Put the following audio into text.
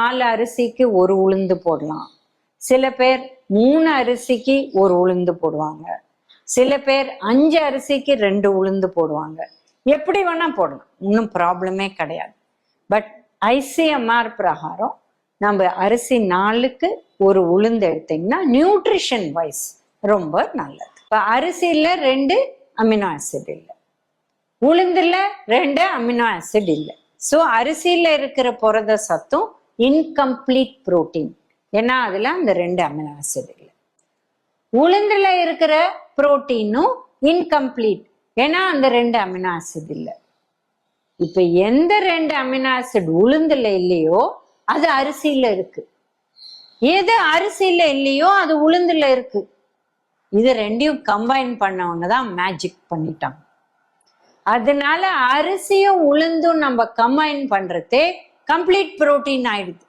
4 அரிசிக்கு ஒரு உளுந்து போடலாம். சில பேர் 3 அரிசிக்கு ஒரு உளுந்து போடுவாங்க. சில பேர் 5 அரிசிக்கு 2 உளுந்து போடுவாங்க. எப்படி வேணா போடலாம், ஒன்றும் ப்ராப்ளமே கிடையாது. பட் ஐசிஎம்ஆர் பிரகாரம் நம்ம அரிசி 4க்கு ஒரு உளுந்து எடுத்தீங்கன்னா நியூட்ரிஷன் வைஸ் ரொம்ப நல்லது. இப்போ அரிசியில 2 அமினோ ஆசிட் இல்லை, உளுந்துல 2 அமினோ ஆசிட் இல்லை. ஸோ அரிசியில இருக்கிற புரத சத்தும் இன்கம்ப்ளீட் புரோட்டீன், ஏன்னா அதுல அந்த 2 அமினோ ஆசிட் இல்லை. உளுந்துல இருக்கிற புரோட்டீனும் இன்கம்ப்ளீட், ஏன்னா அந்த 2 அமினோ ஆசிட் இல்லை. இப்ப எந்த 2 அமினோ ஆசிட் உளுந்துல இல்லையோ அது அரிசியில இருக்கு, எது அரிசியில இல்லையோ அது உளுந்துல இருக்கு. இது ரெண்டையும் கம்பைன் பண்ணவங்க தான் மேஜிக் பண்ணிட்டாங்க. அதனால அரிசியும் உளுந்தும் நம்ம கம்பைன் பண்றதே கம்ப்ளீட் புரோட்டீன் ஆயிடுது.